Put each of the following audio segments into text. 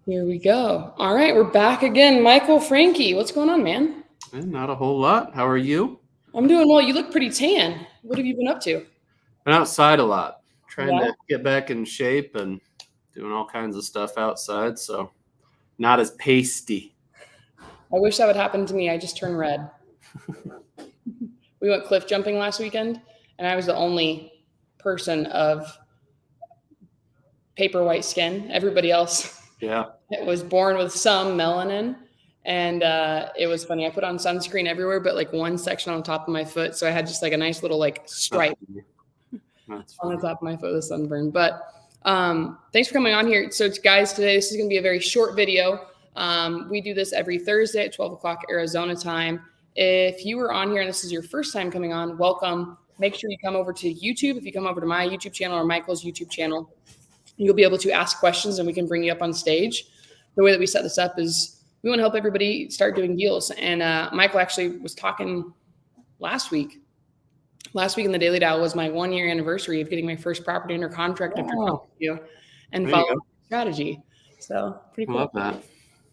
Here we go. All right, we're back again. Michael Frankie, what's going on, man? Not a whole lot. How are you? I'm doing well. You look pretty tan. What have you been up to? Been outside a lot, trying Yeah, to get back in shape and doing all kinds of stuff outside, so not as pasty. I wish that would happen to me. I just turned red. We went cliff jumping last weekend, and I was the only person of paper white skin. Everybody else Yeah. was born with some melanin. And it was funny. I put on sunscreen everywhere, but like one section on the top of my foot. So I had just like a nice little like stripe That's on the funny. top of my foot with sunburn. But thanks for coming on here. So guys, today this is going to be a very short video. We do this every Thursday at 12 o'clock Arizona time. If you were on here and this is your first time coming on, welcome. Make sure you come over to YouTube. If you come over to my YouTube channel or Michael's YouTube channel, you'll be able to ask questions and we can bring you up on stage. The way that we set this up is we want to help everybody start doing deals. And Michael actually was talking last week. Last week in the Daily Dial was my 1 year anniversary of getting my first property under contract after you and following strategy. So pretty cool. I love that.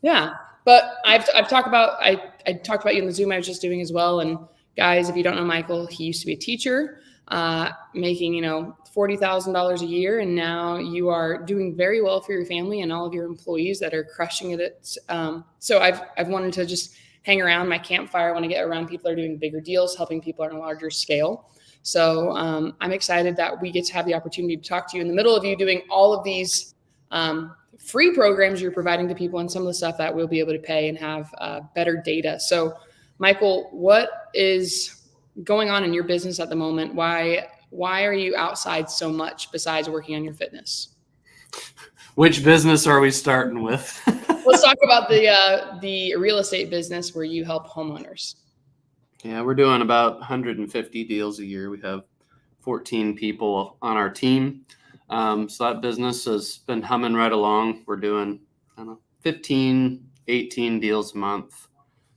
Yeah. But I've talked about I talked about you in the Zoom I was just doing as well. And guys, if you don't know Michael, he used to be a teacher, making $40,000 a year, and now you are doing very well for your family and all of your employees that are crushing it. So I've wanted to just hang around my campfire. I want to get around people that are doing bigger deals, helping people on a larger scale. So I'm excited that we get to have the opportunity to talk to you in the middle of you doing all of these free programs you're providing to people and some of the stuff that we'll be able to pay and have better data. So Michael, what is going on in your business at the moment? Why are you outside so much besides working on your fitness? Which business are we starting with? Let's talk about the real estate business where you help homeowners. Yeah, we're doing about 150 deals a year. We have 14 people on our team. So that business has been humming right along. We're doing, 15, 18 deals a month,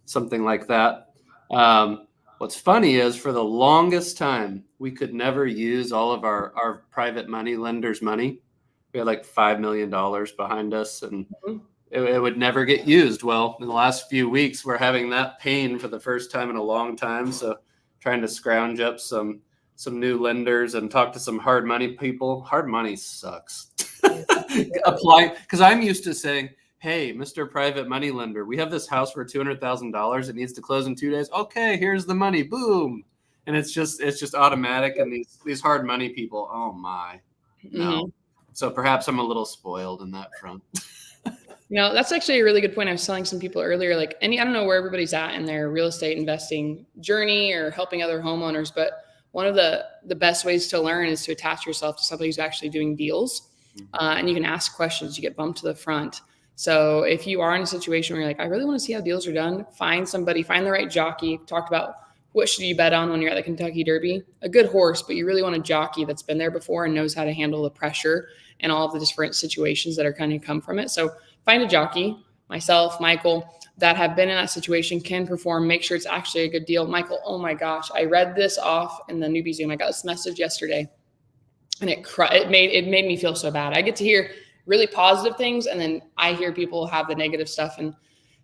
something like that. What's funny is for the longest time, we could never use all of our private money lenders' money. We had like $5 million behind us, and it would never get used. Well, in the last few weeks, we're having that pain for the first time in a long time. So trying to scrounge up some new lenders and talk to some hard money people. Hard money sucks. Apply, because I'm used to saying, hey, Mr. Private Money Lender, we have this house for $200,000. It needs to close in 2 days. Okay, here's the money. Boom. And it's just automatic. And these hard money people, oh my, no. Mm-hmm. So perhaps I'm a little spoiled in that front. That's actually a really good point. I was telling some people earlier, like I don't know where everybody's at in their real estate investing journey or helping other homeowners, but one of the best ways to learn is to attach yourself to somebody who's actually doing deals. And you can ask questions, you get bumped to the front. So if you are in a situation where you're like, I really want to see how deals are done, find somebody, find the right jockey. Talked about what should you bet on when you're at the Kentucky Derby? A good horse, but you really want a jockey that's been there before and knows how to handle the pressure and all of the different situations that are kind of come from it. So find a jockey, myself, Michael, that have been in that situation, can perform, make sure it's actually a good deal. Michael, oh my gosh, I read this off in the newbie Zoom. I got this message yesterday, and it made me feel so bad. I get to hear really positive things, and then I hear people have the negative stuff. And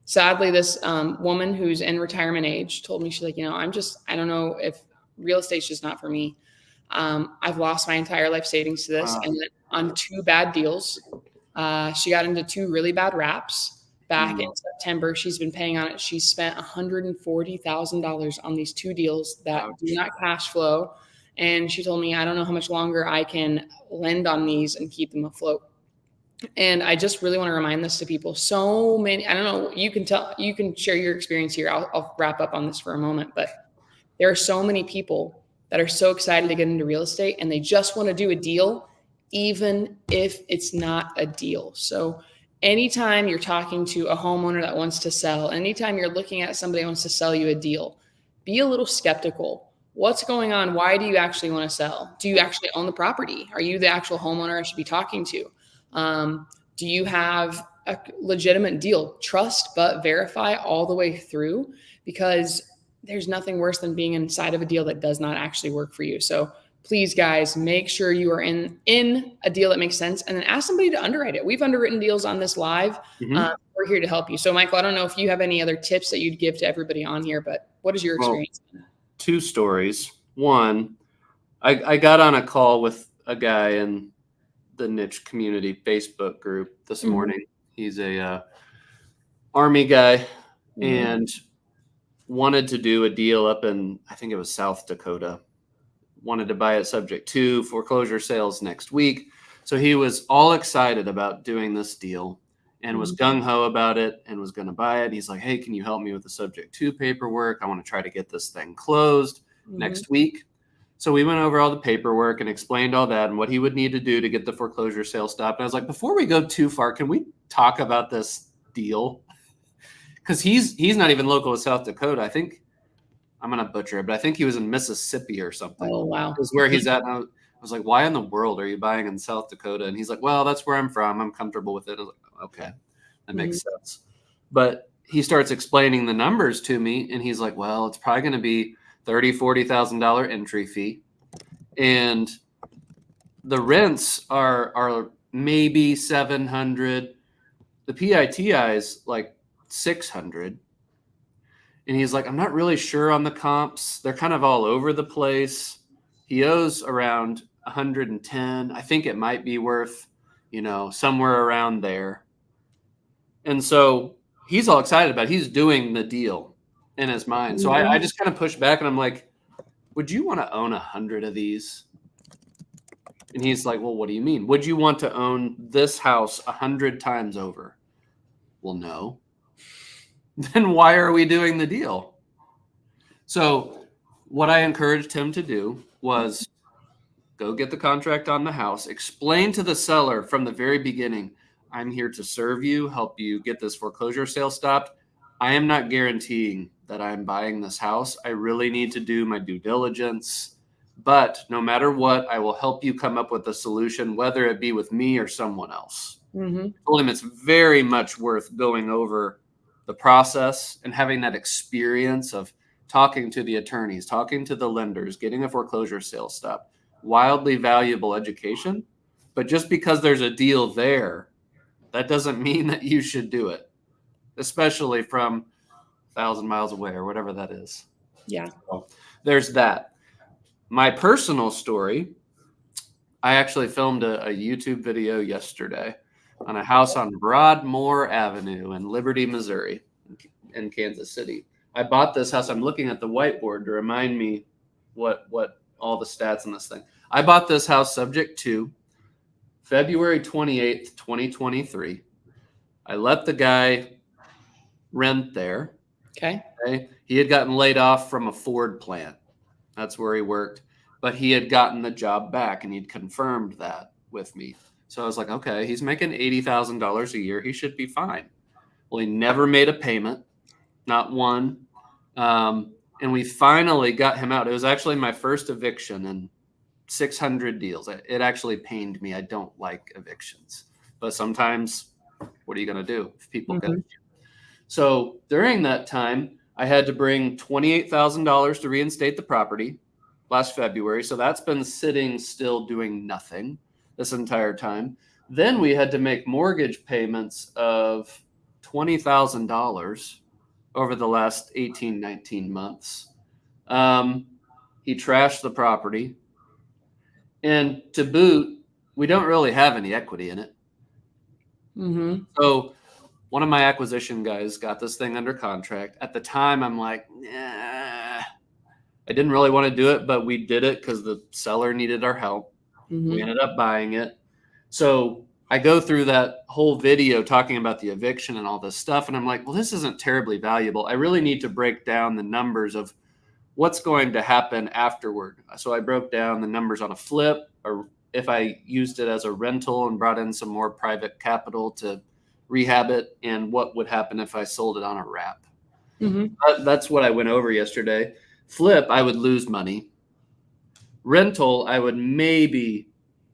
sadly, this woman who's in retirement age told me, she's like, I don't know if real estate's just not for me. I've lost my entire life savings to this, and on 2 bad deals. She got into 2 really bad wraps back in September. She's been paying on it. She spent $140,000 on these 2 deals that do not cash flow. And she told me, I don't know how much longer I can lend on these and keep them afloat. And I just really want to remind this to people. So many, I don't know, you can share your experience here. I'll wrap up on this for a moment, but there are so many people that are so excited to get into real estate and they just want to do a deal, even if it's not a deal. So anytime you're talking to a homeowner that wants to sell, anytime you're looking at somebody that wants to sell you a deal, be a little skeptical. What's going on? Why do you actually want to sell? Do you actually own the property? Are you the actual homeowner I should be talking to? Do you have a legitimate deal? Trust, but verify all the way through, because there's nothing worse than being inside of a deal that does not actually work for you. So please, guys, make sure you are in a deal that makes sense, and then ask somebody to underwrite it. We've underwritten deals on this live. We're here to help you. So, Michael, I don't know if you have any other tips that you'd give to everybody on here, but what is your experience? Well, 2 stories. One, I got on a call with a guy in the niche community Facebook group this morning. He's a Army guy and wanted to do a deal up in, I think it was South Dakota. Wanted to buy it subject to foreclosure sales next week. So he was all excited about doing this deal and was gung-ho about it and was going to buy it. He's like, hey, can you help me with the subject to paperwork? I want to try to get this thing closed next week. So we went over all the paperwork and explained all that and what he would need to do to get the foreclosure sale stopped. And I was like, before we go too far, can we talk about this deal? Because he's not even local to South Dakota. I think, I'm going to butcher it, but I think he was in Mississippi or something. Oh, wow. Is where he's at. And I was like, why in the world are you buying in South Dakota? And he's like, well, that's where I'm from. I'm comfortable with it. I was like, okay, that makes sense. But he starts explaining the numbers to me, and he's like, well, it's probably going to be $30,000-$40,000 entry fee. And the rents are maybe 700. The PITI is like 600. And he's like, I'm not really sure on the comps. They're kind of all over the place. He owes around 110. I think it might be worth, somewhere around there. And so he's all excited about it. He's doing the deal in his mind. So I just kind of pushed back and I'm like, would you want to own 100 of these? And he's like, well, what do you mean? Would you want to own this house 100 times over? Well, no. Then why are we doing the deal? So what I encouraged him to do was go get the contract on the house, explain to the seller from the very beginning, I'm here to serve you, help you get this foreclosure sale stopped. I am not guaranteeing that I'm buying this house. I really need to do my due diligence. But no matter what, I will help you come up with a solution, whether it be with me or someone else. I told him it's very much worth going over the process and having that experience of talking to the attorneys, talking to the lenders, getting a foreclosure sale stopped. Wildly valuable education. But just because there's a deal there, that doesn't mean that you should do it, especially from 1,000 miles away or whatever that is. Yeah. So there's that. My personal story, I actually filmed a YouTube video yesterday on a house on Broadmoor Avenue in Liberty, Missouri, in Kansas City. I bought this house. I'm looking at the whiteboard to remind me what all the stats in this thing. I bought this house subject to February 28th, 2023. I let the guy rent there. Okay. He had gotten laid off from a Ford plant. That's where he worked. But he had gotten the job back, and he'd confirmed that with me. So I was like, okay, he's making $80,000 a year. He should be fine. Well, he never made a payment, not one. And we finally got him out. It was actually my first eviction in 600 deals. It actually pained me. I don't like evictions. But sometimes, what are you going to do if people get you? So during that time, I had to bring $28,000 to reinstate the property last February. So that's been sitting still doing nothing this entire time. Then we had to make mortgage payments of $20,000 over the last 18, 19 months. He trashed the property. And to boot, we don't really have any equity in it. So one of my acquisition guys got this thing under contract. At the time, I'm like, nah. I didn't really want to do it, but we did it because the seller needed our help. We ended up buying it. So I go through that whole video talking about the eviction and all this stuff. And I'm like, well, this isn't terribly valuable. I really need to break down the numbers of what's going to happen afterward. So I broke down the numbers on a flip, or if I used it as a rental and brought in some more private capital to rehab it, and what would happen if I sold it on a wrap. That's what I went over yesterday. Flip, I would lose money. Rental, I would maybe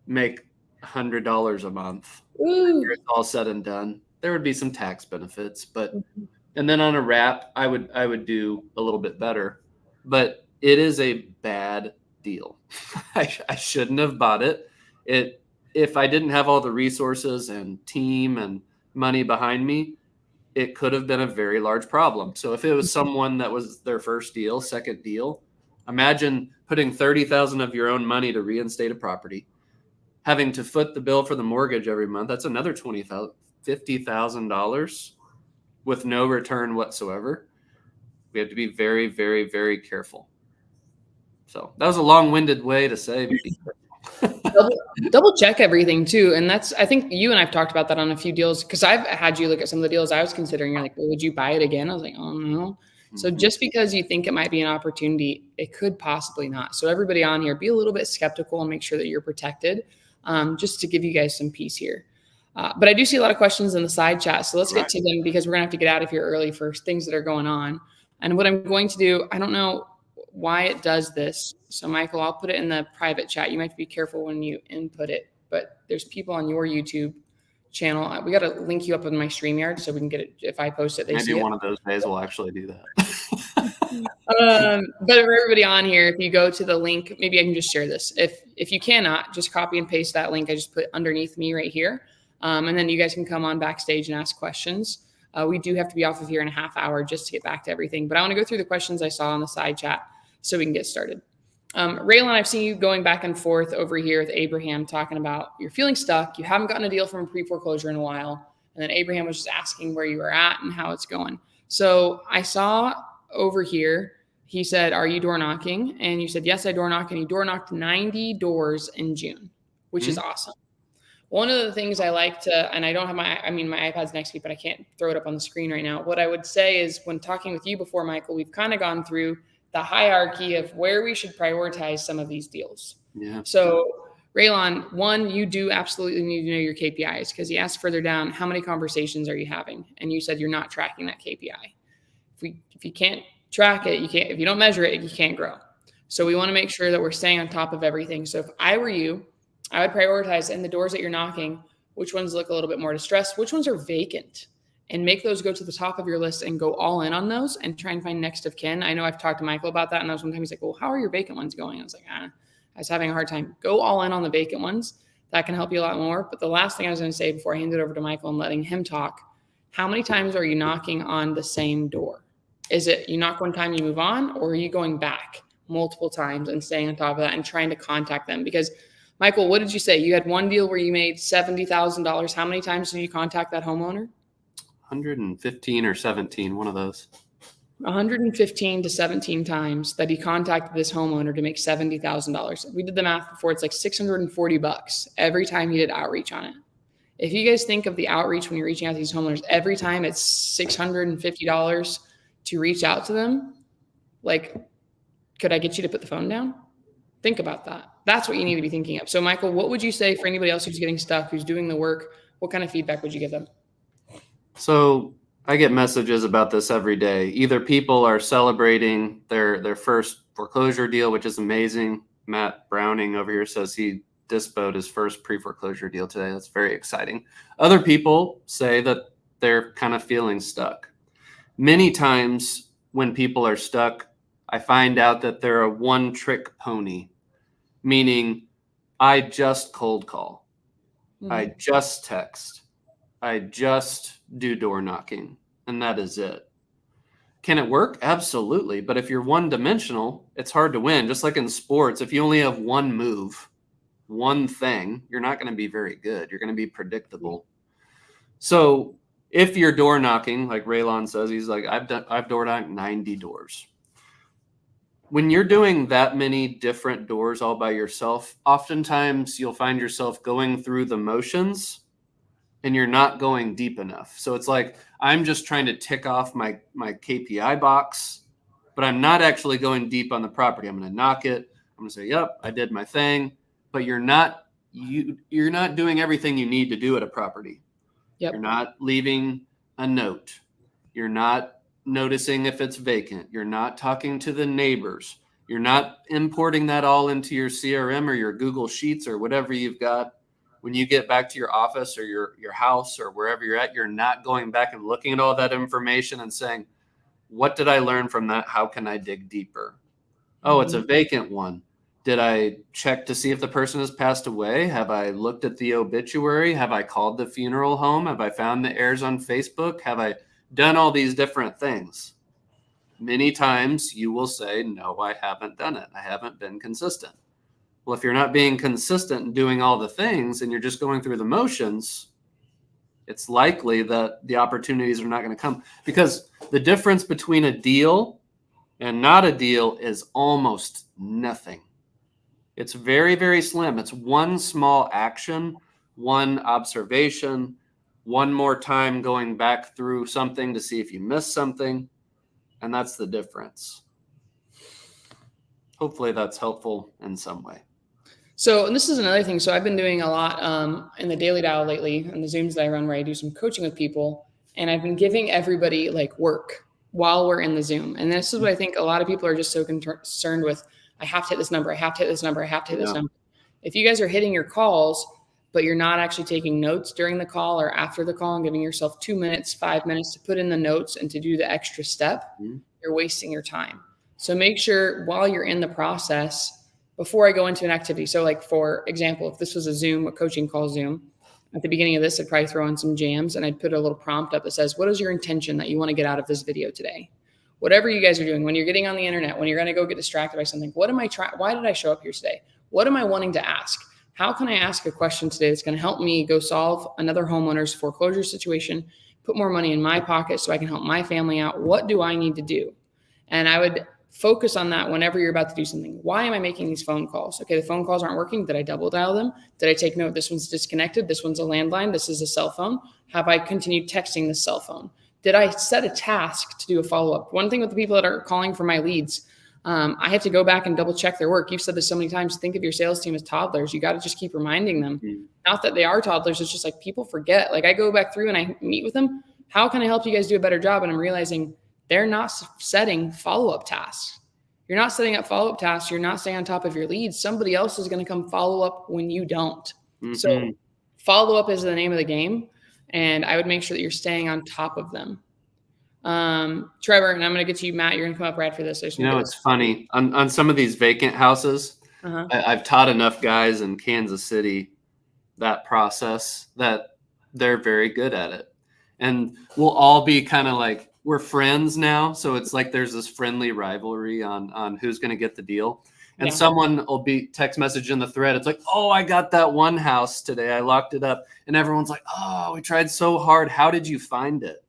make $100 a month. It's all said and done. There would be some tax benefits, but and then on a wrap, I would do a little bit better. But it is a bad deal. I shouldn't have bought it. If I didn't have all the resources and team and money behind me, it could have been a very large problem. So if it was someone that was their first deal, second deal, imagine putting 30,000 of your own money to reinstate a property, having to foot the bill for the mortgage every month. That's another $20,000, $50,000 with no return whatsoever. We have to be very, very, very careful. So that was a long-winded way to say be careful. double check everything too. And I think you and I've talked about that on a few deals, because I've had you look at some of the deals I was considering. You're like, well, would you buy it again? I was like, oh no. So just because you think it might be an opportunity, it could possibly not. So everybody on here, be a little bit skeptical and make sure that you're protected, just to give you guys some peace here. But I do see a lot of questions in the side chat. So let's get to them, because we're going to have to get out of here early for things that are going on. And what I'm going to do, I don't know why it does this. So Michael, I'll put it in the private chat. You might be careful when you input it, but there's people on your YouTube channel. We got to link you up in my StreamYard so we can get it. If I post it, they see it. Maybe one of those days we'll actually do that. But for everybody on here, if you go to the link, maybe I can just share this. If you cannot, just copy and paste that link I just put underneath me right here. And then you guys can come on backstage and ask questions. We do have to be off of here in a half hour just to get back to everything. But I want to go through the questions I saw on the side chat so we can get started. Raylan, I've seen you going back and forth over here with Abraham talking about you're feeling stuck. You haven't gotten a deal from a pre-foreclosure in a while. And then Abraham was just asking where you were at and how it's going. So I saw over here, he said, are you door knocking? And you said, yes, I door knock. And you door knocked 90 doors in June, which is awesome. One of the things I like to, and I don't have my iPad's next to me, but I can't throw it up on the screen right now. What I would say is when talking with you before, Michael, we've kind of gone through the hierarchy of where we should prioritize some of these deals. Yeah. So Raylan, one, you do absolutely need to know your KPIs, because he asked further down, how many conversations are you having? And you said you're not tracking that KPI. If you can't track it, you can't, if you don't measure it, you can't grow. So we want to make sure that we're staying on top of everything. So if I were you, I would prioritize in the doors that you're knocking, which ones look a little bit more distressed, which ones are vacant, and make those go to the top of your list and go all in on those and try and find next of kin. I know I've talked to Michael about that, and that was one time he's like, well, how are your vacant ones going? I was like, I was having a hard time. Go all in on the vacant ones. That can help you a lot more. But the last thing I was going to say before I hand it over to Michael and letting him talk, how many times are you knocking on the same door? Is it you knock one time, you move on, or are you going back multiple times and staying on top of that and trying to contact them? Because Michael, what did you say? You had one deal where you made $70,000. How many times did you contact that homeowner? 115 or 17, one of those. 115 to 17 times that he contacted this homeowner to make $70,000. We did the math before. It's like $640 every time he did outreach on it. If you guys think of the outreach when you're reaching out to these homeowners, every time it's $650 to reach out to them, like, could I get you to put the phone down? Think about that. That's what you need to be thinking of. So Michael, what would you say for anybody else who's getting stuck, who's doing the work? What kind of feedback would you give them? So I get messages about this every day. Either people are celebrating their first foreclosure deal, which is amazing. Matt Browning over here says he dispoed his first pre-foreclosure deal today. That's very exciting. Other people say that they're kind of feeling stuck. Many times when people are stuck, I find out that they're a one-trick pony, meaning I just cold call, I just text, I just do door knocking, and that is it. Can it work? Absolutely. But if you're one-dimensional, it's hard to win. Just like in sports, if you only have one move, one thing, you're not going to be very good. You're going to be predictable. So if you're door knocking, like Raylan says, he's like, I've door knocked 90 doors. When you're doing that many different doors all by yourself, oftentimes you'll find yourself going through the motions and you're not going deep enough. So it's like, I'm just trying to tick off my KPI box, but I'm not actually going deep on the property. I'm going to knock it. I'm going to say, yep, I did my thing, but you're not doing everything you need to do at a property. Yep. You're not leaving a note. You're not noticing if it's vacant. You're not talking to the neighbors. You're not importing that all into your CRM or your Google Sheets or whatever you've got. When you get back to your office or your house or wherever you're at, you're not going back and looking at all that information and saying, what did I learn from that? How can I dig deeper? Oh, it's a vacant one. Did I check to see if the person has passed away? Have I looked at the obituary? Have I called the funeral home? Have I found the heirs on Facebook? Have I done all these different things? Many times you will say, no, I haven't done it. I haven't been consistent. Well, if you're not being consistent and doing all the things and you're just going through the motions, it's likely that the opportunities are not going to come, because the difference between a deal and not a deal is almost nothing. It's very, very slim. It's one small action, one observation, one more time going back through something to see if you missed something. And that's the difference. Hopefully that's helpful in some way. So, and this is another thing. So I've been doing a lot in the Daily Dial lately, and the Zooms that I run where I do some coaching with people. And I've been giving everybody like work while we're in the Zoom. And this is what I think a lot of people are just so concerned with. I have to hit this number. I have to hit this number. I have to hit this number. If you guys are hitting your calls, but you're not actually taking notes during the call or after the call and giving yourself 2 minutes, 5 minutes to put in the notes and to do the extra step, you're wasting your time. So make sure while you're in the process, before I go into an activity. So like, for example, if this was a Zoom, a coaching call Zoom, at the beginning of this, I'd probably throw in some jams and I'd put a little prompt up that says, what is your intention that you want to get out of this video today? Whatever you guys are doing, when you're getting on the internet, when you're going to go get distracted by something, what am I trying? Why did I show up here today? What am I wanting to ask? How can I ask a question today that's going to help me go solve another homeowner's foreclosure situation, put more money in my pocket so I can help my family out? What do I need to do? And I would focus on that whenever you're about to do something. Why am I making these phone calls? Okay, the phone calls aren't working. Did I double dial them? Did I take note? This one's disconnected. This one's a landline. This is a cell phone. Have I continued texting the cell phone? Did I set a task to do a follow-up? One thing with the people that are calling for my leads, I have to go back and double check their work. You've said this so many times. Think of your sales team as toddlers. You got to just keep reminding them. Not that they are toddlers. It's just like people forget. Like I go back through and I meet with them. How can I help you guys do a better job? And I'm realizing they're not setting follow-up tasks. You're not setting up follow-up tasks. You're not staying on top of your leads. Somebody else is going to come follow up when you don't. So follow-up is the name of the game. And I would make sure that you're staying on top of them. Trevor, and I'm going to get to you, Matt. You're going to come up right for this. It's funny. On some of these vacant houses, I've taught enough guys in Kansas City that process that they're very good at it. And we'll all be kind of like, we're friends now. So it's like there's this friendly rivalry on who's going to get the deal. And someone will be text message in the thread. It's like, oh, I got that one house today. I locked it up. And everyone's like, oh, we tried so hard. How did you find it?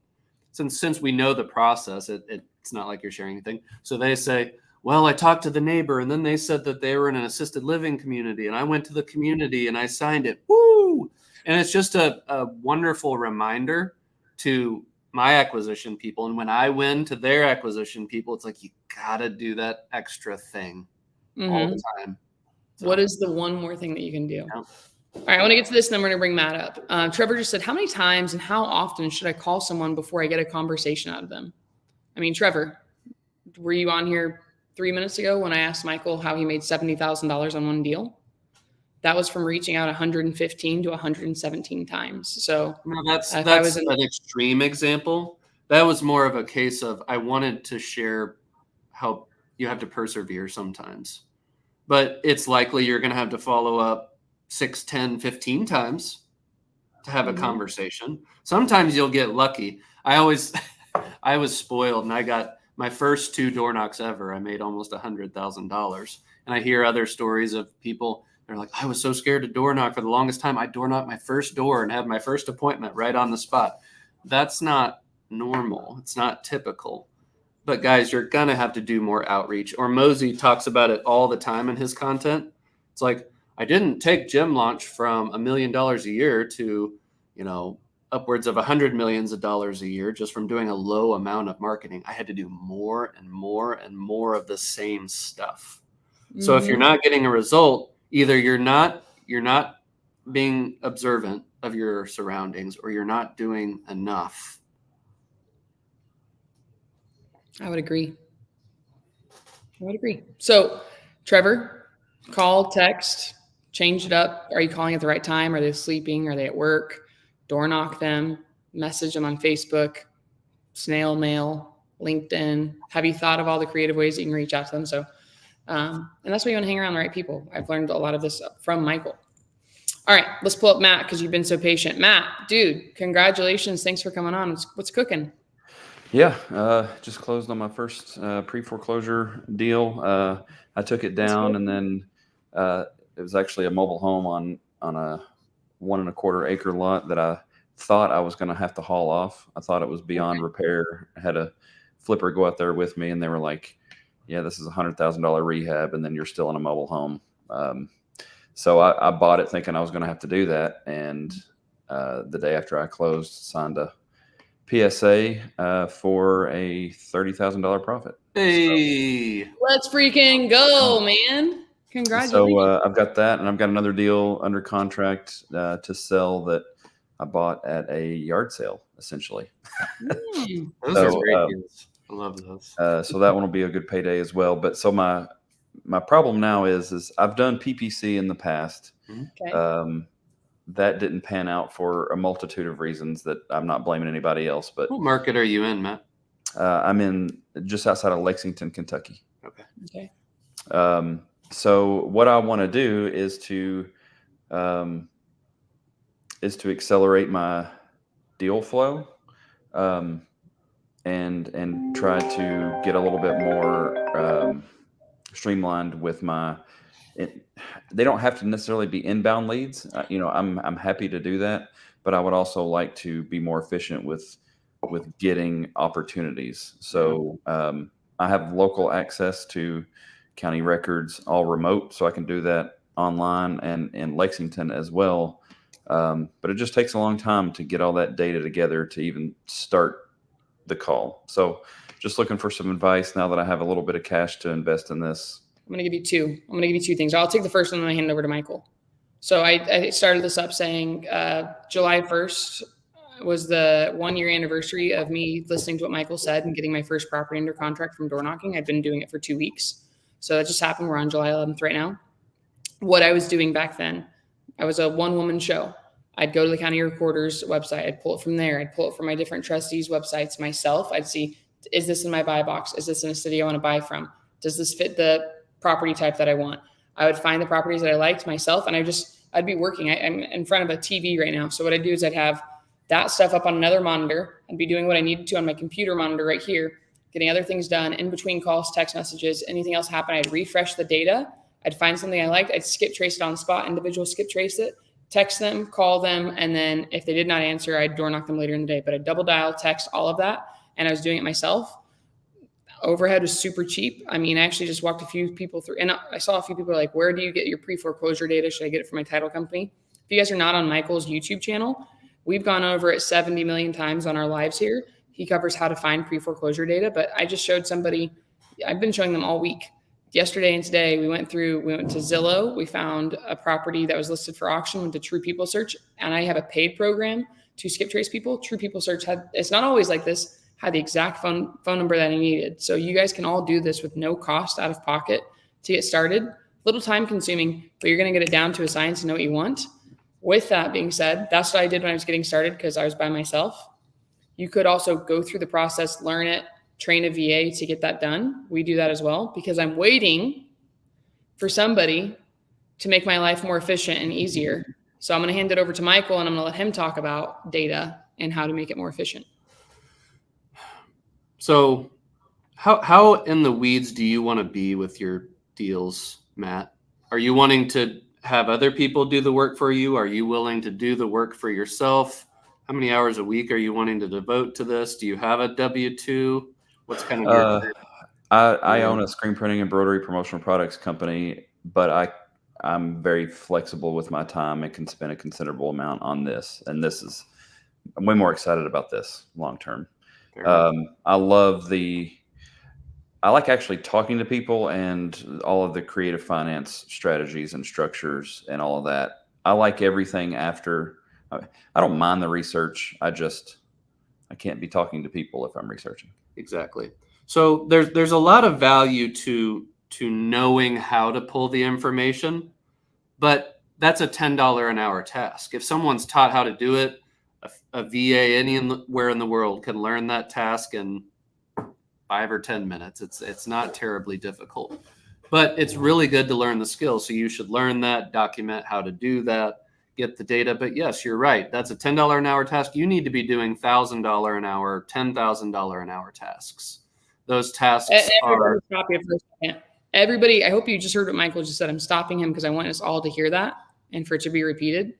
Since we know the process, it's not like you're sharing anything. So they say, well, I talked to the neighbor and then they said that they were in an assisted living community and I went to the community and I signed it. Woo! And it's just a wonderful reminder to my acquisition people. And when I win to their acquisition people, it's like, you got to do that extra thing all the time. So, what is the one more thing that you can do? All right, I want to get to this, and then we're going to bring Matt up. Trevor just said, how many times and how often should I call someone before I get a conversation out of them? I mean, Trevor, were you on here 3 minutes ago when I asked Michael how he made $70,000 on one deal? That was from reaching out 115 to 117 times. So that's an extreme example. That was more of a case of I wanted to share how you have to persevere sometimes. But it's likely you're going to have to follow up 6, 10, 15 times to have a conversation. Sometimes you'll get lucky. I was spoiled and I got my first 2 door knocks ever. I made almost $100,000. And I hear other stories of people. They're like, I was so scared to door knock for the longest time. I door knocked my first door and had my first appointment right on the spot. That's not normal. It's not typical. But guys, you're going to have to do more outreach. Or Mosey talks about it all the time in his content. It's like, I didn't take gym launch from $1 million a year to, upwards of $100 million a year just from doing a low amount of marketing. I had to do more and more and more of the same stuff. So if you're not getting a result, either you're not being observant of your surroundings or you're not doing enough. I would agree. So, Trevor, call, text, change it up. Are you calling at the right time? Are they sleeping? Are they at work? Door knock them, message them on Facebook, snail mail, LinkedIn. Have you thought of all the creative ways that you can reach out to them? So And that's why you want to hang around the right people. I've learned a lot of this from Michael. All right, let's pull up Matt because you've been so patient. Matt, dude, congratulations. Thanks for coming on. What's cooking? Yeah, just closed on my first pre-foreclosure deal. I took it down, and then it was actually a mobile home on a 1.25 acre lot that I thought I was going to have to haul off. I thought it was beyond repair. I had a flipper go out there with me, and they were like, "Yeah, this is $100,000 rehab, and then you're still in a mobile home." So I bought it thinking I was going to have to do that, and the day after I closed, signed a PSA for a $30,000 profit. Hey, Let's freaking go, man. So Congratulations. I've got that, and I've got another deal under contract to sell that I bought at a yard sale, essentially. those are So great deals. I love those. so that one will be a good payday as well. But so my problem now is I've done PPC in the past. Okay. That didn't pan out for a multitude of reasons that I'm not blaming anybody else. But What market are you in, Matt? I'm in just outside of Lexington, Kentucky. Okay. So what I want to do is to accelerate my deal flow, and try to get a little bit more streamlined with my. They don't have to necessarily be inbound leads. I'm happy to do that, but I would also like to be more efficient with getting opportunities. So I have local access to county records, all remote, so I can do that online and in Lexington as well. But it just takes a long time to get all that data together to even start the call. So just looking for some advice now that I have a little bit of cash to invest in this. I'm going to give you two. I'm going to give you two things. I'll take the first one and I hand it over to Michael. So I started this up saying July 1st was the 1 year anniversary of me listening to what Michael said and getting my first property under contract from door knocking. I'd been doing it for 2 weeks. So that just happened. We're on July 11th right now. What I was doing back then, I was a one-woman show. I'd go to the county recorder's website. I'd pull it from there. I'd pull it from my different trustees' websites myself. I'd see, is this in my buy box? Is this in a city I want to buy from? Does this fit the property type that I want? I would find the properties that I liked myself, and I'd be working. I'm in front of a TV right now. So what I'd do is I'd have that stuff up on another monitor. I'd be doing what I needed to on my computer monitor right here, getting other things done in between calls, text messages, anything else happen. I'd refresh the data. I'd find something I liked. I'd skip trace it on the spot, individual skip trace it, text them, call them. And then if they did not answer, I'd door knock them later in the day, but I'd double dial, text, all of that. And I was doing it myself. Overhead was super cheap. I mean, I actually just walked a few people through, and I saw a few people like, where do you get your pre-foreclosure data? Should I get it from my title company? If you guys are not on Michael's YouTube channel, we've gone over it 70 million times on our lives here. He covers how to find pre-foreclosure data, but I just showed somebody, I've been showing them all week. Yesterday and today, we went to Zillow. We found a property that was listed for auction, went to True People Search, and I have a paid program to skip trace people. True People Search it's not always like this, had the exact phone number that I needed. So you guys can all do this with no cost out of pocket to get started. Little time consuming, but you're going to get it down to a science and know what you want. With that being said, that's what I did when I was getting started because I was by myself. You could also go through the process, learn it, train a VA to get that done. We do that as well because I'm waiting for somebody to make my life more efficient and easier. So I'm going to hand it over to Michael and I'm going to let him talk about data and how to make it more efficient. So how in the weeds do you want to be with your deals, Matt? Are you wanting to have other people do the work for you? Are you willing to do the work for yourself? How many hours a week are you wanting to devote to this? Do you have a W-2? What's kind of your... I own a screen printing and embroidery promotional products company, but I'm very flexible with my time and can spend a considerable amount on this. And I'm way more excited about this long term. I like actually talking to people and all of the creative finance strategies and structures and all of that. I like everything after. I don't mind the research. I can't be talking to people if I'm researching. Exactly. So there's a lot of value to knowing how to pull the information, but that's a $10 an hour task. If someone's taught how to do it, a VA anywhere in the world can learn that task in 5 or 10 minutes. It's not terribly difficult. But it's really good to learn the skills. So you should learn that, document how to do that, get the data. But yes, you're right. That's a $10 an hour task. You need to be doing $1,000 an hour, $10,000 an hour tasks. Those tasks are. Stop you for a second. Everybody, I hope you just heard what Michael just said. I'm stopping him because I want us all to hear that and for it to be repeated.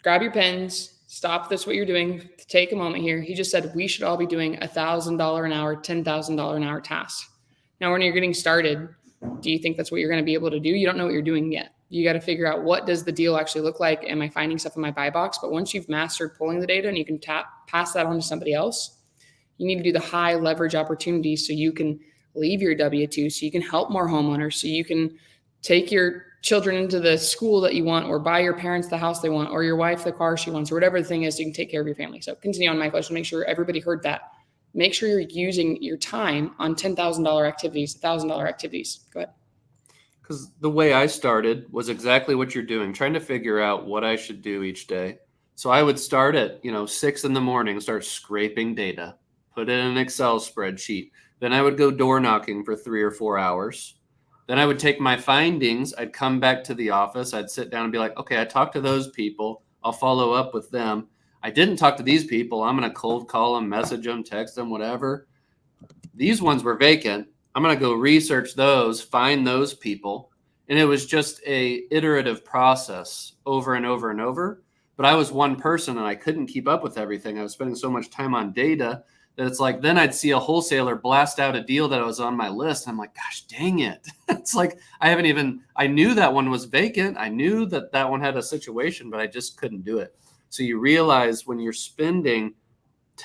Grab your pens. Stop this, what you're doing. Take a moment here. He just said we should all be doing $1,000 an hour, $10,000 an hour tasks. Now, when you're getting started, do you think that's what you're going to be able to do? You don't know what you're doing yet. You got to figure out, what does the deal actually look like? Am I finding stuff in my buy box? But once you've mastered pulling the data and you can pass that on to somebody else, you need to do the high leverage opportunities so you can leave your W-2, so you can help more homeowners, so you can take your children into the school that you want, or buy your parents the house they want, or your wife the car she wants, or whatever the thing is, so you can take care of your family. So continue on, Michael. I just make sure everybody heard that. Make sure you're using your time on $10,000 activities, $1,000 activities. Go ahead. Because the way I started was exactly what you're doing, trying to figure out what I should do each day. So I would start at 6 a.m, start scraping data, put it in an Excel spreadsheet. Then I would go door knocking for 3 or 4 hours. Then I would take my findings. I'd come back to the office. I'd sit down and be like, okay, I talked to those people. I'll follow up with them. I didn't talk to these people. I'm going to cold call them, message them, text them, whatever. These ones were vacant. I'm going to go research those, find those people. And it was just a iterative process over and over and over. But I was one person and I couldn't keep up with everything. I was spending so much time on data that it's like, then I'd see a wholesaler blast out a deal that was on my list. I'm like, gosh, dang it. It's like, I knew that one was vacant. I knew that that one had a situation, but I just couldn't do it. So you realize when you're spending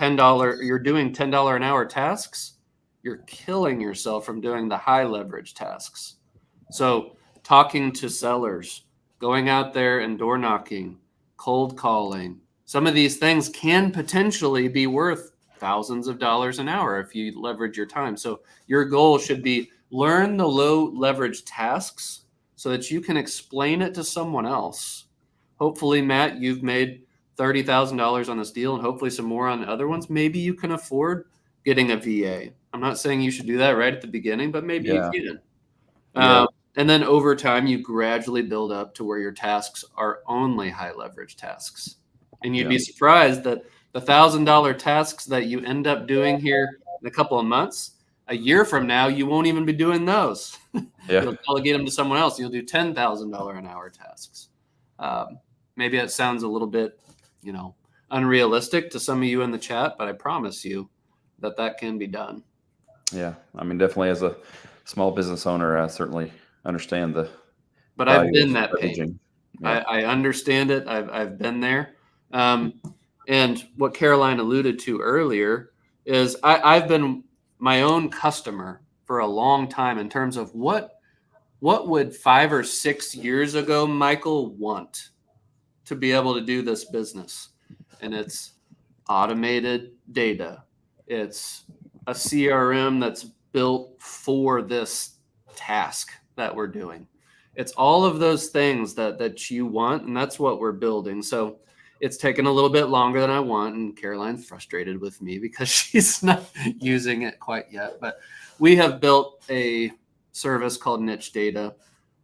you're doing $10 an hour tasks, you're killing yourself from doing the high leverage tasks. So talking to sellers, going out there and door knocking, cold calling, some of these things can potentially be worth thousands of dollars an hour if you leverage your time. So your goal should be learn the low leverage tasks so that you can explain it to someone else. Hopefully, Matt, you've made $30,000 on this deal and hopefully some more on the other ones. Maybe you can afford getting a VA. I'm not saying you should do that right at the beginning, but maybe you can. And then over time, you gradually build up to where your tasks are only high leverage tasks. And you'd be surprised that the $1,000 tasks that you end up doing here in a couple of months, a year from now, you won't even be doing those. You'll delegate them to someone else. You'll do $10,000 an hour tasks. Maybe it sounds a little bit, unrealistic to some of you in the chat, but I promise you that can be done. Yeah. I mean, definitely as a small business owner, I certainly understand but I've been that pain. Yeah. I understand it. I've been there. And what Caroline alluded to earlier is I've been my own customer for a long time in terms of what would 5 or 6 years ago Michael want to be able to do this business. And it's automated data. It's a CRM that's built for this task that we're doing. It's all of those things that you want, and that's what we're building. So it's taken a little bit longer than I want, and Caroline's frustrated with me because she's not using it quite yet. But we have built a service called Niche Data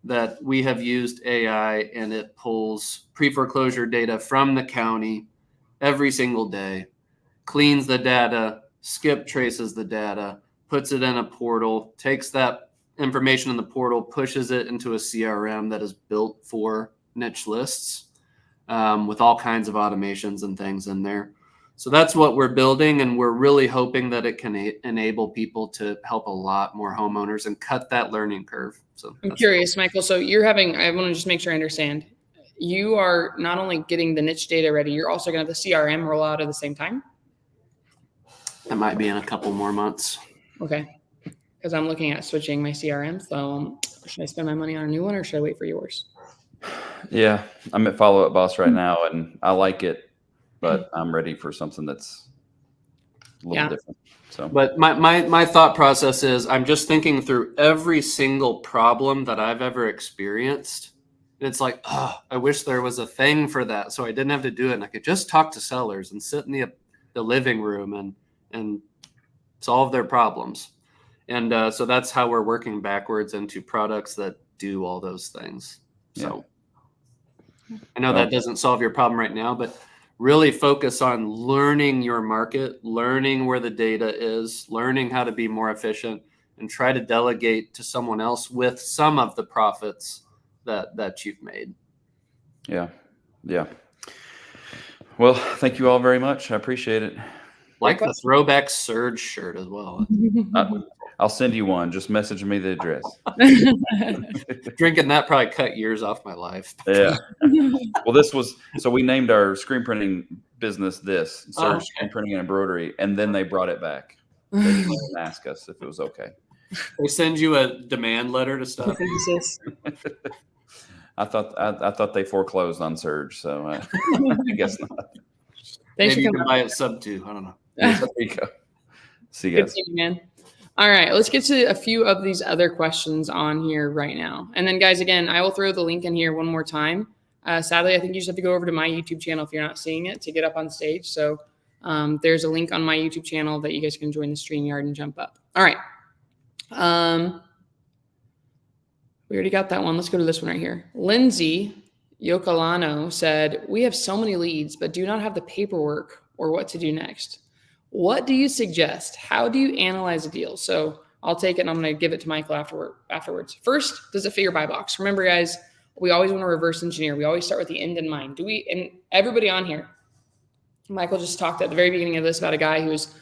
that we have used AI, and it pulls pre-foreclosure data from the county every single day, cleans the data, skip traces the data, puts it in a portal, takes that information in the portal, pushes it into a CRM that is built for niche lists with all kinds of automations and things in there. So that's what we're building, and we're really hoping that it can enable people to help a lot more homeowners and cut that learning curve. So I'm curious, Michael. So I want to just make sure I understand. You are not only getting the niche data ready, you're also going to have the CRM roll out at the same time? That might be in a couple more months. Okay. Because I'm looking at switching my CRM. So should I spend my money on a new one or should I wait for yours? Yeah, I'm at Follow Up Boss right now, and I like it, but I'm ready for something that's a little different. So, but my thought process is I'm just thinking through every single problem that I've ever experienced. And it's like, I wish there was a thing for that, so I didn't have to do it, and I could just talk to sellers and sit in the living room and solve their problems. And so that's how we're working backwards into products that do all those things. So I know that doesn't solve your problem right now, but really focus on learning your market, learning where the data is, learning how to be more efficient, and try to delegate to someone else with some of the profits that you've made. Yeah. Well, thank you all very much. I appreciate it. Like the throwback Surge shirt as well. I'll send you one. Just message me the address. Drinking that probably cut years off my life. Yeah. Well, so we named our screen printing business Surge Screen Printing and Embroidery, and then they brought it back. They didn't even ask us if it was okay. They send you a demand letter to stop. I thought they foreclosed on Surge, so I guess not. Maybe you can buy it sub 2. I don't know. There you go. See you guys. Good seeing you, man. All right, let's get to a few of these other questions on here right now. And then, guys, again, I will throw the link in here one more time. Sadly, I think you just have to go over to my YouTube channel if you're not seeing it to get up on stage. So there's a link on my YouTube channel that you guys can join the StreamYard and jump up. All right. We already got that one. Let's go to this one right here. Lindsay Yocolano said, we have so many leads, but do not have the paperwork or what to do next. What do you suggest? How do you analyze a deal? So I'll take it and I'm going to give it to Michael afterwards. First, does it fit your buy box? Remember, guys, we always want to reverse engineer. We always start with the end in mind. And everybody on here, Michael just talked at the very beginning of this about a guy who's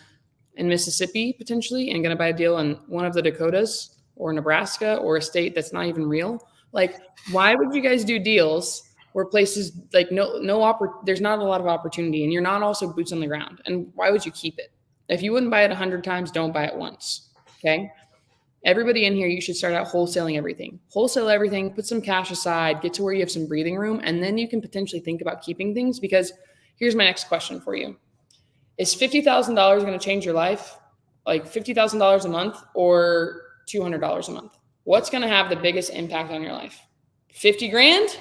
in Mississippi potentially and going to buy a deal in one of the Dakotas or Nebraska or a state that's not even real. Like, why would you guys do deals where places like there's not a lot of opportunity and you're not also boots on the ground? And why would you keep it? If you wouldn't buy it 100 times, don't buy it once. Okay. Everybody in here, you should start out wholesaling everything. Wholesale everything, put some cash aside, get to where you have some breathing room, and then you can potentially think about keeping things. Because here's my next question for you. Is $50,000 going to change your life? Like $50,000 a month or $200 a month? What's going to have the biggest impact on your life? 50 grand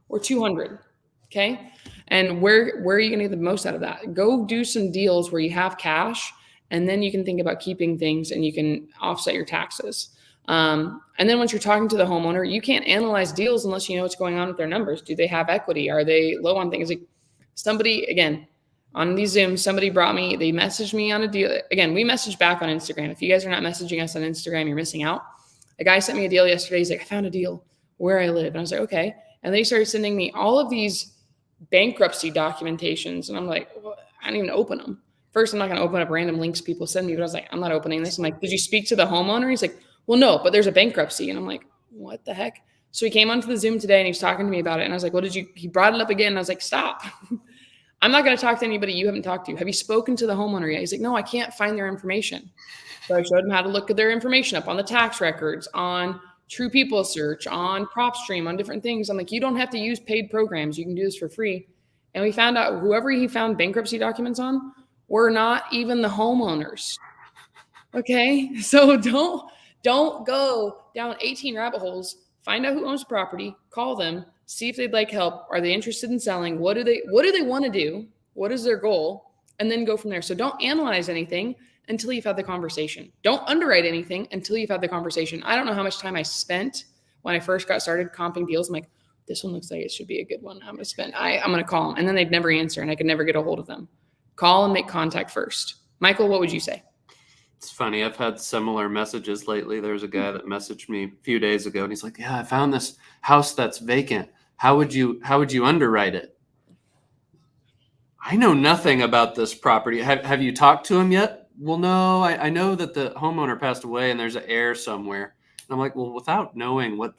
or 200? Okay. And where are you going to get the most out of that? Go do some deals where you have cash, and then you can think about keeping things and you can offset your taxes. And then once you're talking to the homeowner, you can't analyze deals unless you know what's going on with their numbers. Do they have equity? Are they low on things? Like somebody, again, on these Zooms, somebody they messaged me on a deal. Again, we message back on Instagram. If you guys are not messaging us on Instagram, you're missing out. A guy sent me a deal yesterday. He's like, I found a deal where I live. And I was like, okay. And then he started sending me all of these bankruptcy documentations. And I'm like, well, I didn't even open them. First, I'm not going to open up random links people send me, but I was like, I'm not opening this. I'm like, did you speak to the homeowner? He's like, well, no, but there's a bankruptcy. And I'm like, what the heck? So he came onto the Zoom today and he was talking to me about it. And I was like, he brought it up again. And I was like, stop. I'm not going to talk to anybody you haven't talked to. Have you spoken to the homeowner yet? He's like, no, I can't find their information. So I showed him how to look at their information up on the tax records, on True People Search, on PropStream, on different things. I'm like, you don't have to use paid programs. You can do this for free. And we found out whoever he found bankruptcy documents on were not even the homeowners. Okay. So don't go down 18 rabbit holes. Find out who owns the property, call them, see if they'd like help. Are they interested in selling? What do they want to do? What is their goal? And then go from there. So don't analyze anything until you've had the conversation. Don't underwrite anything until you've had the conversation. I don't know how much time I spent when I first got started comping deals. I'm like, this one looks like it should be a good one. I'm going to call them. And then they'd never answer and I could never get a hold of them. Call and make contact first. Michael, what would you say? It's funny. I've had similar messages lately. There's a guy that messaged me a few days ago and he's like, yeah, I found this house that's vacant. How would you underwrite it? I know nothing about this property. Have you talked to him yet? Well, no, I know that the homeowner passed away and there's an heir somewhere. And I'm like, well, without knowing what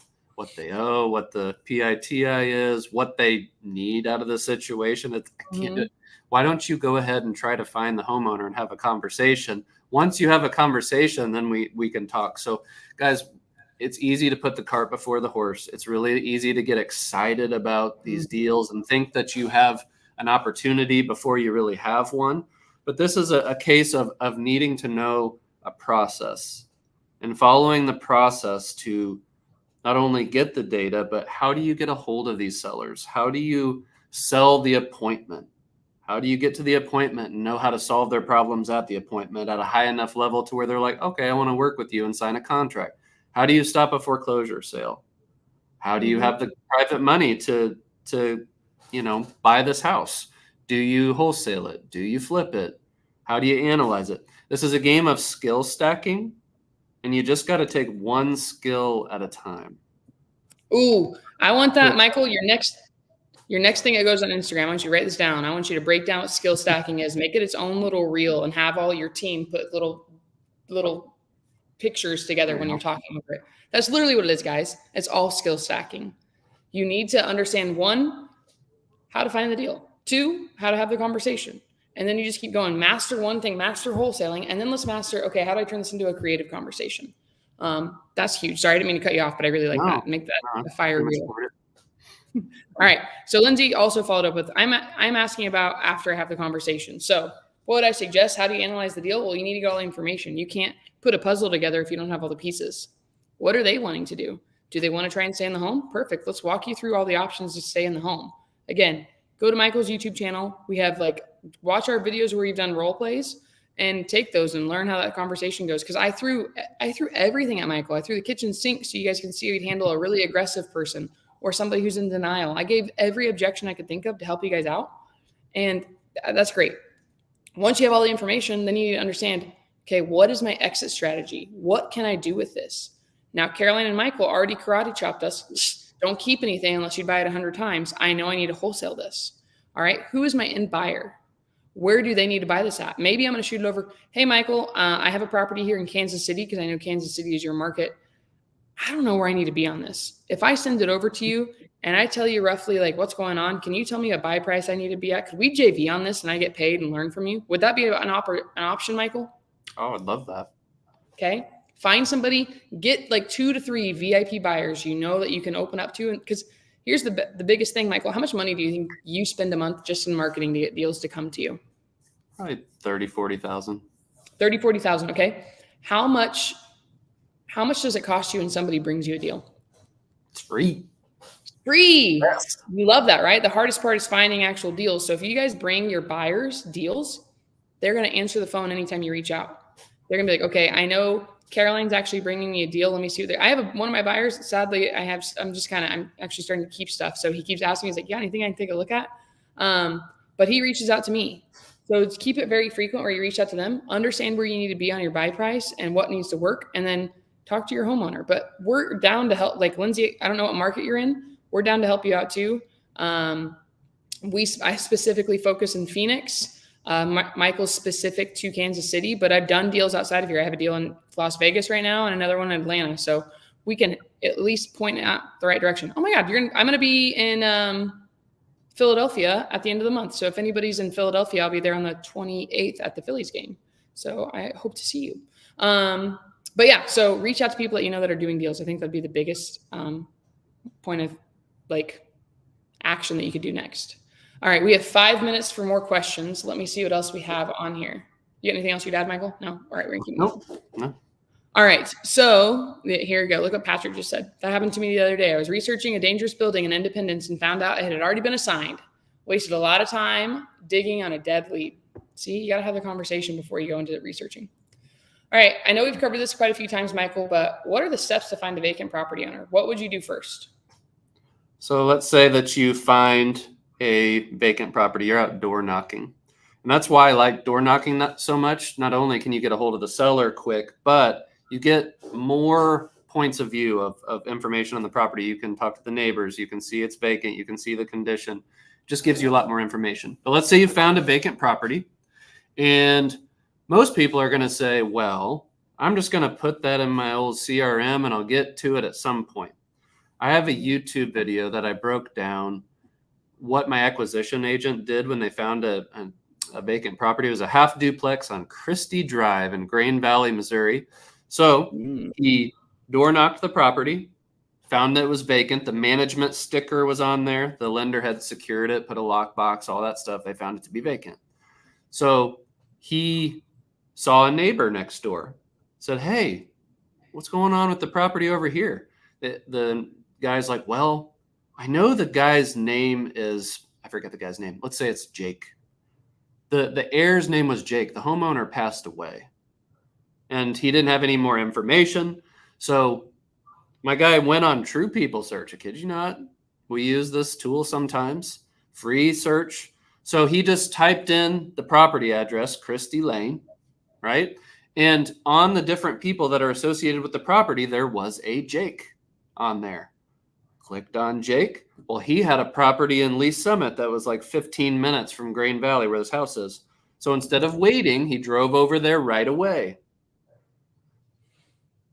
they owe, what the PITI is, what they need out of the situation, I can't do it. Why don't you go ahead and try to find the homeowner and have a conversation? Once you have a conversation, then we can talk. So guys, it's easy to put the cart before the horse. It's really easy to get excited about these deals and think that you have an opportunity before you really have one. But this is a case of needing to know a process and following the process to not only get the data, but how do you get a hold of these sellers? How do you sell the appointment? How do you get to the appointment and know how to solve their problems at the appointment at a high enough level to where they're like, okay, I want to work with you and sign a contract? How do you stop a foreclosure sale? How do you have the private money to buy this house? Do you wholesale it? Do you flip it? How do you analyze it? This is a game of skill stacking, and you just got to take one skill at a time. Ooh, I want that, Michael. Your next thing that goes on Instagram, I want you to write this down. I want you to break down what skill stacking is, make it its own little reel, and have all your team put little pictures together when you're talking over it. That's literally what it is, guys. It's all skill stacking. You need to understand, 1, how to find the deal. 2, how to have the conversation. And then you just keep going. Master one thing, master wholesaling, and then let's master, okay, how do I turn this into a creative conversation? That's huge. Sorry, I didn't mean to cut you off, but I really like that. Make that a fire reel. All right. So Lindsay also followed up with, I'm asking about after I have the conversation. So what would I suggest? How do you analyze the deal? Well, you need to get all the information. You can't put a puzzle together if you don't have all the pieces. What are they wanting to do? Do they want to try and stay in the home? Perfect. Let's walk you through all the options to stay in the home. Again, go to Michael's YouTube channel. We have watch our videos where we've done role plays and take those and learn how that conversation goes. Because I threw everything at Michael. I threw the kitchen sink so you guys can see he'd handle a really aggressive person or somebody who's in denial. I gave every objection I could think of to help you guys out. And that's great. Once you have all the information, then you need to understand, okay, what is my exit strategy? What can I do with this? Now, Caroline and Michael already karate chopped us. Don't keep anything unless you buy it 100 times. I know I need to wholesale this. All right. Who is my end buyer? Where do they need to buy this at? Maybe I'm going to shoot it over. Hey, Michael, I have a property here in Kansas City because I know Kansas City is your market. I don't know where I need to be on this. If I send it over to you and I tell you roughly what's going on, can you tell me a buy price I need to be at? Could we JV on this and I get paid and learn from you? Would that be an option, Michael? Oh, I'd love that. Okay. Find somebody, get 2 to 3 VIP buyers that you can open up to. Because here's the biggest thing, Michael. How much money do you think you spend a month just in marketing to get deals to come to you? Probably 30, 40,000. 30, 40,000. Okay. How much does it cost you when somebody brings you a deal? It's free. Free. Yes. You love that, right? The hardest part is finding actual deals. So if you guys bring your buyers deals, they're going to answer the phone anytime you reach out. They're going to be like, okay, I know Caroline's actually bringing me a deal. Let me see what I have. One of my buyers, sadly, I'm actually starting to keep stuff. So he keeps asking me, he's like, yeah, anything I can take a look at? But he reaches out to me. So keep it very frequent where you reach out to them, understand where you need to be on your buy price and what needs to work, and then talk to your homeowner. But we're down to help. Lindsay, I don't know what market you're in. We're down to help you out too. I specifically focus in Phoenix. Michael's specific to Kansas City, but I've done deals outside of here. I have a deal in Las Vegas right now and another one in Atlanta. So we can at least point out the right direction. Oh my God, I'm going to be in Philadelphia at the end of the month. So if anybody's in Philadelphia, I'll be there on the 28th at the Phillies game. So I hope to see you. But yeah, so reach out to people that are doing deals. I think that'd be the biggest point of action that you could do next. All right, we have 5 minutes for more questions. Let me see what else we have on here. You got anything else you'd add, Michael? No? All right, we're going to keep moving. No. All right, so here we go. Look what Patrick just said. That happened to me the other day. I was researching a dangerous building in Independence and found out it had already been assigned. Wasted a lot of time digging on a dead lead. See, you got to have the conversation before you go into researching. All right, I know we've covered this quite a few times, Michael, but what are the steps to find a vacant property owner? What would you do first? So let's say that you find a vacant property, you're out door knocking. And that's why I like door knocking so much. Not only can you get a hold of the seller quick, but you get more points of view of information on the property. You can talk to the neighbors. You can see it's vacant. You can see the condition. It just gives you a lot more information. But let's say you found a vacant property and most people are going to say, well, I'm just going to put that in my old CRM and I'll get to it at some point. I have a YouTube video that I broke down what my acquisition agent did when they found a vacant property. It was a half duplex on Christie Drive in Grain Valley, Missouri. So he door knocked the property, found that it was vacant. The management sticker was on there. The lender had secured it, put a lockbox, all that stuff. They found it to be vacant. So he saw a neighbor next door, said, hey, what's going on with the property over here? The guy's like, well, I know the guy's name is, I forget the guy's name. Let's say it's Jake. The heir's name was Jake. The homeowner passed away, and he didn't have any more information. So my guy went on True People search. I kid you not. We use this tool sometimes. Free search. So he just typed in the property address, Christie Lane, right? And on the different people that are associated with the property, there was a Jake on there. Clicked on Jake. Well, he had a property in Lee Summit that was like 15 minutes from Grain Valley where this house is. So instead of waiting, he drove over there right away.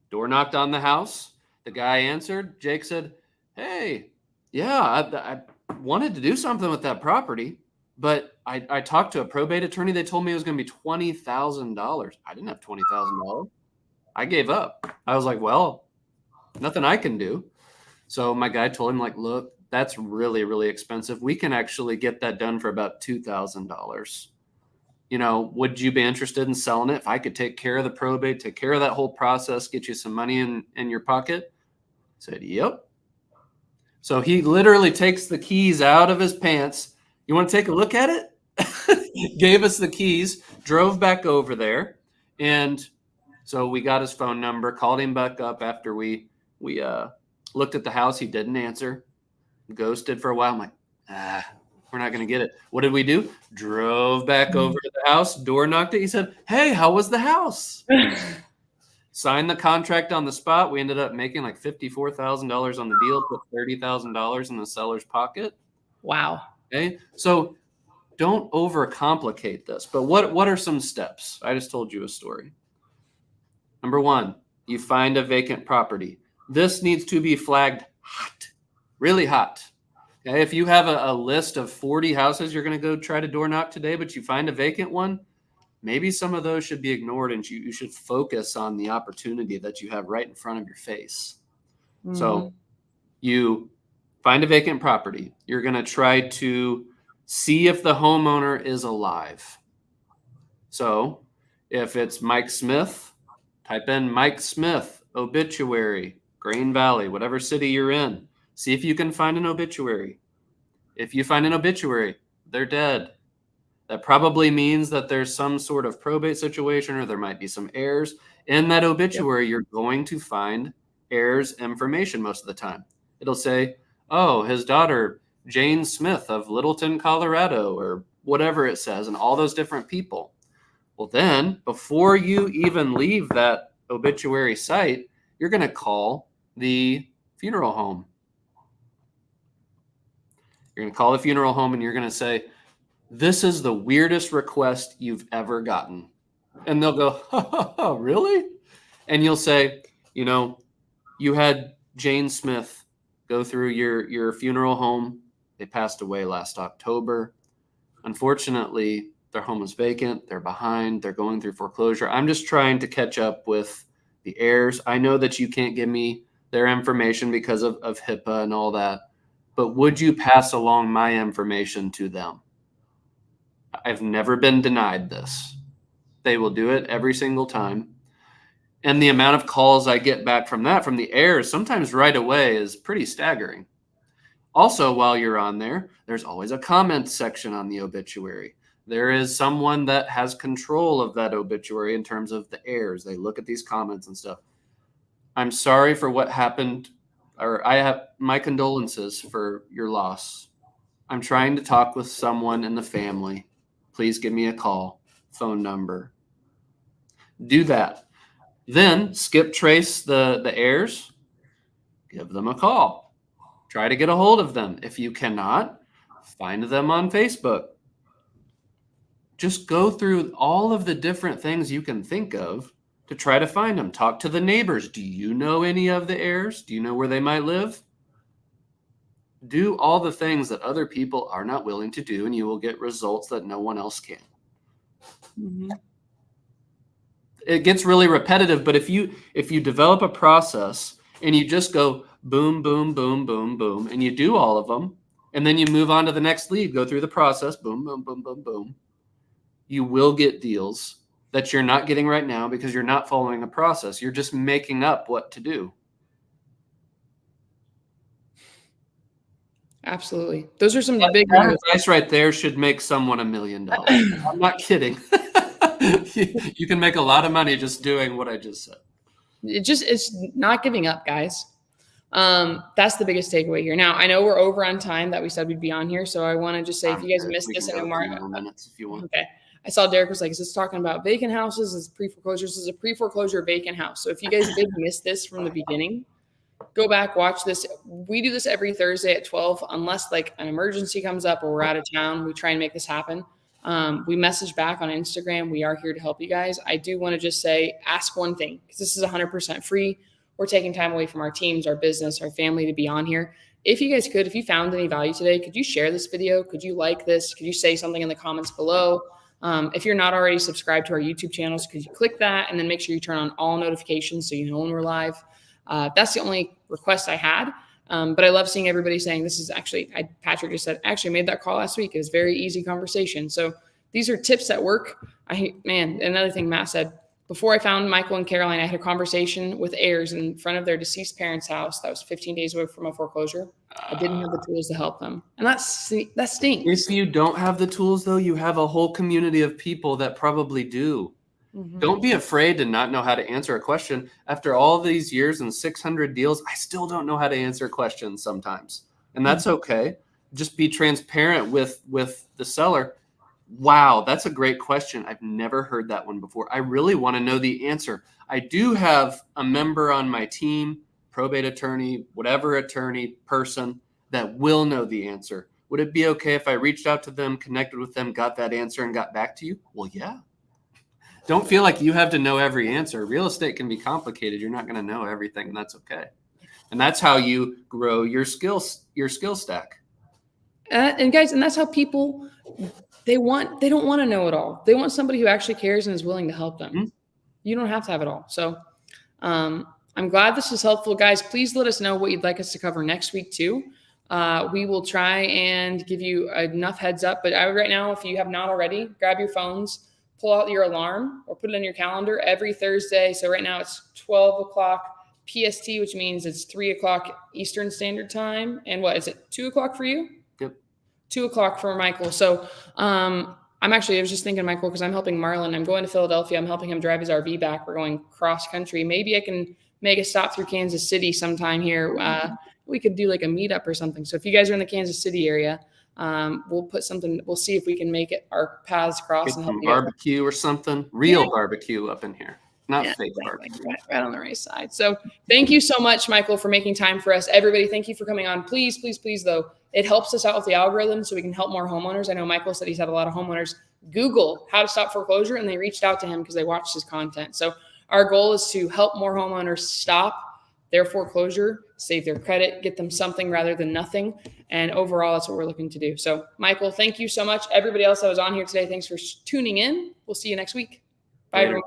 Door knocked on the house. The guy answered. Jake said, "Hey, yeah, I wanted to do something with that property, but I talked to a probate attorney. They told me it was going to be $20,000. I didn't have $20,000. I gave up. I was like, well, nothing I can do." So my guy told him, like, look, that's really, really expensive. We can actually get that done for about $2,000. Would you be interested in selling it? If I could take care of the probate, take care of that whole process, get you some money in your pocket? I said, yep. So he literally takes the keys out of his pants. You want to take a look at it? Gave us the keys, drove back over there. And so we got his phone number, called him back up after we looked at the house. He didn't answer, ghosted for a while. I'm like, we're not going to get it. What did we do? Drove back over to the house, door knocked it. He said, "Hey, how was the house?" Signed the contract on the spot. We ended up making like $54,000 on the deal, put $30,000 in the seller's pocket. Wow. Okay. So don't overcomplicate this. But what are some steps? I just told you a story. Number one, you find a vacant property. This needs to be flagged hot, really hot. Okay, if you have a list of 40 houses you're going to go try to door knock today, but you find a vacant one, maybe some of those should be ignored and you should focus on the opportunity that you have right in front of your face. Mm-hmm. So you find a vacant property. You're going to try to see if the homeowner is alive. So if it's Mike Smith, type in Mike Smith, obituary, Grain Valley, whatever city you're in. See if you can find an obituary. If you find an obituary, they're dead. That probably means that there's some sort of probate situation or there might be some heirs. In that obituary, You're going to find heirs information most of the time. It'll say, oh, his daughter, Jane Smith of Littleton, Colorado, or whatever it says, and all those different people. Well, then, before you even leave that obituary site, you're going to call the funeral home. You're going to call the funeral home and you're going to say, this is the weirdest request you've ever gotten. And they'll go, oh, really? And you'll say, you had Jane Smith go through your funeral home. They passed away last October. Unfortunately, their home is vacant. They're behind. They're going through foreclosure. I'm just trying to catch up with the heirs. I know that you can't give me their information because of HIPAA and all that, but would you pass along my information to them? I've never been denied this. They will do it every single time. And the amount of calls I get back from the heirs, sometimes right away, is pretty staggering. Also, while you're on there, there's always a comment section on the obituary. There is someone that has control of that obituary in terms of the heirs. They look at these comments and stuff. I'm sorry for what happened, or I have my condolences for your loss. I'm trying to talk with someone in the family. Please give me a call, phone number. Do that. Then skip trace the heirs, give them a call. Try to get a hold of them. If you cannot, find them on Facebook. Just go through all of the different things you can think of to try to find them. Talk to the neighbors. Do you know any of the heirs? Do you know where they might live? Do all the things that other people are not willing to do, and you will get results that no one else can. Mm-hmm. It gets really repetitive, but if you develop a process and you just go boom, boom, boom, boom, boom, and you do all of them, and then you move on to the next lead, go through the process, boom, boom, boom, boom, boom, you will get deals that you're not getting right now because you're not following a process. You're just making up what to do. Absolutely. Those are some big That moves. advice right there should make someone $1 million. I'm not kidding. You can make a lot of money just doing what I just said. It's not giving up, guys. That's the biggest takeaway here. Now, I know we're over on time that we said we'd be on here, so I want to just say if you guys missed We this can in a go a few market, more minutes if you want. okay. I saw Derek was like, "Is this talking about vacant houses? Is pre-foreclosures? This is a pre-foreclosure vacant house." So if you guys did miss this from the beginning, go back, watch this. We do this every Thursday at 12, unless like an emergency comes up or we're out of town. We try and make this happen. We message back on Instagram. We are here to help you guys. I do want to just say, ask one thing, because this is 100% free. We're taking time away from our teams, our business, our family to be on here. If you guys could, if you found any value today, could you share this video? Could you like this? Could you say something in the comments below? If you're not already subscribed to our YouTube channels, could you click that and then make sure you turn on all notifications so you know when we're live? That's the only request I had. But I love seeing everybody saying this is actually, Patrick just said, actually made that call last week. It was very easy conversation. So these are tips that work. Another thing Matt said, before I found Michael and Caroline, I had a conversation with heirs in front of their deceased parents' house that was 15 days away from a foreclosure. I didn't have the tools to help them. And that stinks. If you don't have the tools, though, you have a whole community of people that probably do. Mm-hmm. Don't be afraid to not know how to answer a question. After all these years and 600 deals, I still don't know how to answer questions sometimes. And that's okay. Just be transparent with the seller. Wow, that's a great question. I've never heard that one before. I really want to know the answer. I do have a member on my team, probate attorney, whatever attorney person that will know the answer. Would it be okay if I reached out to them, connected with them, got that answer, and got back to you? Well, yeah. Don't feel like you have to know every answer. Real estate can be complicated. You're not going to know everything, and that's okay. And that's how you grow your skill stack. And guys, and that's how people, they don't want to know it all. They want somebody who actually cares and is willing to help them. Mm-hmm. You don't have to have it all. So I'm glad this was helpful, guys. Please let us know what you'd like us to cover next week too. We will try and give you enough heads up, but right now, if you have not already, grab your phones, pull out your alarm or put it on your calendar every Thursday. So right now it's 12 o'clock PST, which means it's 3 o'clock Eastern Standard Time. And what is it? 2 o'clock for you? 2 o'clock for Michael. So I was just thinking, Michael, because I'm helping Marlon. I'm going to Philadelphia. I'm helping him drive his RV back. We're going cross country. Maybe I can make a stop through Kansas City sometime here. We could do like a meetup or something. So if you guys are in the Kansas City area, we'll see if we can make it our paths cross. Get some barbecue or something. Real barbecue up in here. Not fake barbecue. Right on the right side. So thank you so much, Michael, for making time for us. Everybody, thank you for coming on. Please, please, please, though, it helps us out with the algorithm so we can help more homeowners. I know Michael said he's had a lot of homeowners Google how to stop foreclosure, and they reached out to him because they watched his content. So our goal is to help more homeowners stop their foreclosure, save their credit, get them something rather than nothing. And overall, that's what we're looking to do. So Michael, thank you so much. Everybody else that was on here today, thanks for tuning in. We'll see you next week. Bye, everyone.